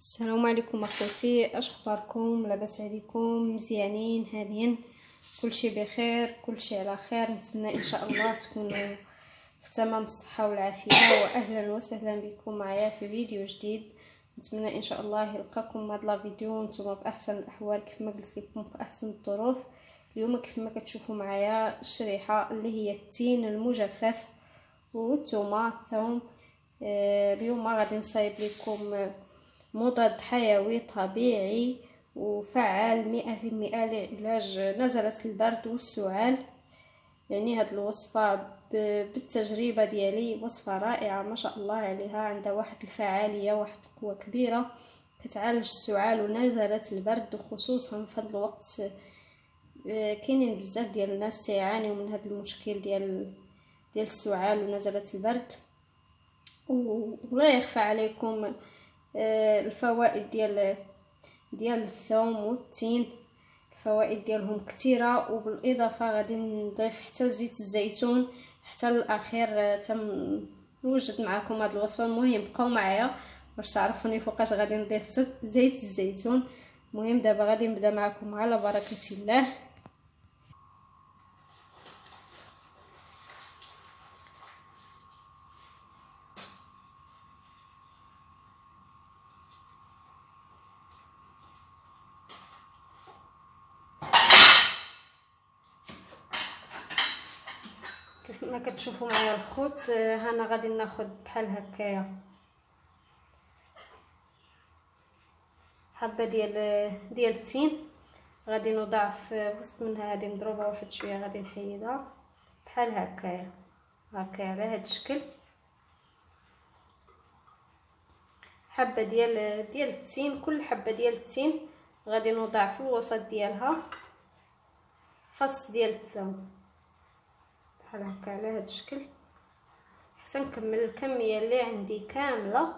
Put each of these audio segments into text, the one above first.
السلام عليكم اخوتي، اش اخباركم؟ لاباس عليكم؟ مزيانين؟ هانيين؟ كلشي بخير؟ كلشي على خير؟ نتمنى ان شاء الله تكونوا في تمام الصحه والعافيه. واهلا وسهلا بكم معايا في فيديو جديد. نتمنى ان شاء الله يلقاكم هذا الفيديو وانتم في احسن الاحوال، كيف ما قلت لكم في احسن الظروف. اليوم كيف ما كتشوفوا معايا الشريحه اللي هي التين المجفف والثومه الثوم. اليوم غادي نصايب لكم مضاد حيوي طبيعي وفعال 100% لعلاج نزلة البرد والسعال. يعني هاد الوصفة بالتجربة ديالي وصفة رائعة ما شاء الله عليها، عندها واحد الفعالية واحد القوة كبيرة، كتعالج السعال ونزلة البرد. وخصوصا في هذا الوقت كاينين بزاف ديال الناس تيعانيو من هذا المشكل ديال السعال ونزلة البرد. ولا يخفى عليكم الفوائد ديال الثوم والتين، الفوائد ديالهم كثيره. وبالاضافه غادي نضيف حتى زيت الزيتون حتى الاخير نوجد معكم هذه الوصفه. المهم بقاو معايا باش تعرفوني فوقاش غادي نضيف زيت الزيتون. المهم دابا غادي نبدا معكم على بركه الله. كيف ما كتشوفوا معايا الخوت، هنا غادي ناخذ بحال هكايا حبه ديال التين، غادي نوضع في وسط منها، غادي نضربها واحد شويه، غادي نحيدها بحال هكايا على هذا الشكل. حبه ديال التين، كل حبه ديال التين غادي نوضع في الوسط ديالها فص ديال الثوم بحال هكا على هذا الشكل حتى نكمل الكميه اللي عندي كامله.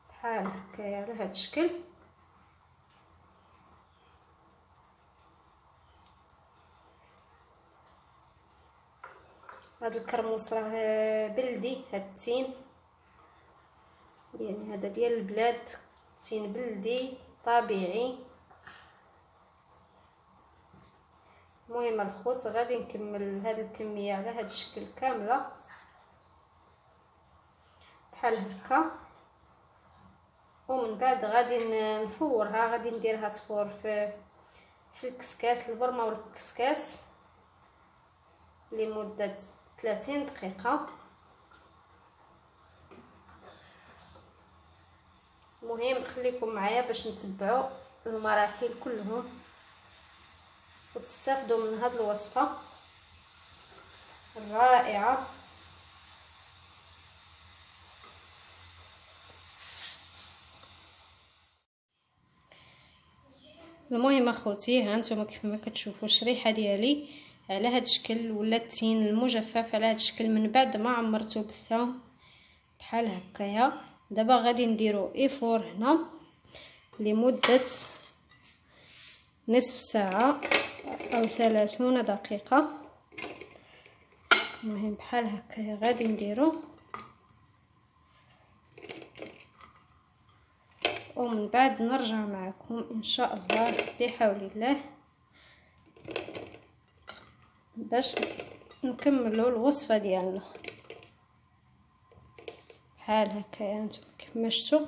بحال هكايا على هذا الشكل. هذا الكرموس راه بلدي، هذا التين يعني هذا ديال البلاد، تين بلدي طبيعي. المهم الخوت غادي نكمل هذه الكميه على هذا الشكل كامله بحال هكا. ومن بعد غادي نفورها، غادي نديرها تفور في الكسكاس، البرمه ولا الكسكاس لمده 30 دقيقه. المهم خليكم معايا باش نتبعوا المراحل كلهم وتستافدوا من هذه الوصفه الرائعه. المهم اخوتي، ها نتوما كيف ما كتشوفوا الشريحه ديالي على هذا الشكل، ولا التين المجفف على هذا الشكل من بعد ما عمرته بالثوم بحال هكايا. دابا غادي نديرو ايفور هنا لمده نصف ساعه او 30 دقيقه. المهم بحال هكايا غادي نديرو، ومن بعد نرجع معكم ان شاء الله بحول الله باش نكملوا الوصفه ديالنا. بحال هكايا انتم كيف ما شفتوا.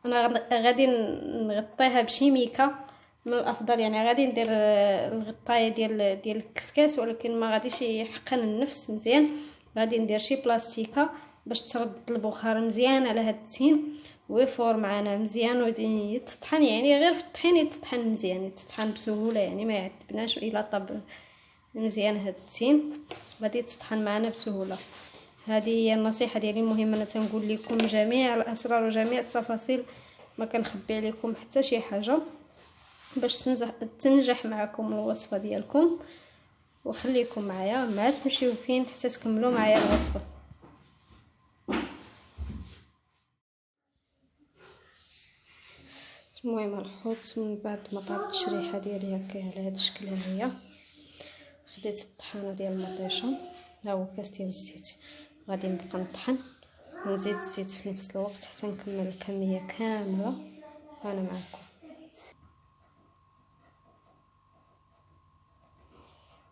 انا غادي نغطيها بشي ميكا من الافضل، يعني غادي ندير الغطايه ديال الكسكاس، ولكن ما غاديش يحقن النفس مزيان. غادي ندير شي بلاستيكه باش ترد البخار مزيان على هاد التين ويفور معنا مزيان ويتطحن. يعني غير في الطحين يتطحن مزيان، يتطحن بسهوله، يعني ما يعذبناش الا طاب مزيان هاد التين غادي يتطحن معنا بسهوله. هذه هي النصيحه ديالي. المهم انا تنقول لكم جميع الاسرار وجميع التفاصيل، ما كنخبي عليكم حتى شي حاجه باش تنجح معكم الوصفه ديالكم. وخليكم معايا، ما تمشيو فين حتى تكملوا معايا الوصفه. المهم الخوت، من بعد ما طابت الشريحه ديالي هكا على هذا الشكل، هي خديت الطحانه ديال المطيشه، ها هو كاس ديال الزيت. غادي نبقى نطحن ونزيد الزيت في نفس الوقت حتى نكمل الكميه كامله. انا معكم.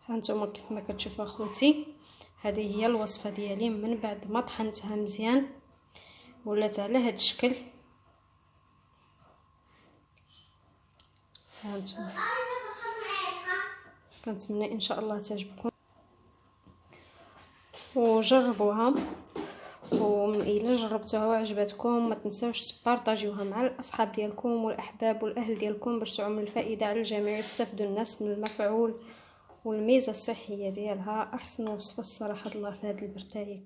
هانتوما كيف ما كتشوفوا اخوتي، هذه هي الوصفه ديالي من بعد ما طحنتها مزيان ولات على هذا الشكل. هانتوما كنتمنى ان شاء الله تعجبكم وجربوها، والا جربتوها وعجبتكم ما تنساوش تبارطاجيوها مع الاصحاب ديالكم والاحباب والاهل ديالكم باش تعم الفائده على الجميع، يستافدوا الناس من المفعول والميزه الصحيه ديالها. احسن وصفه الصراحه الله في هذا البرتايك.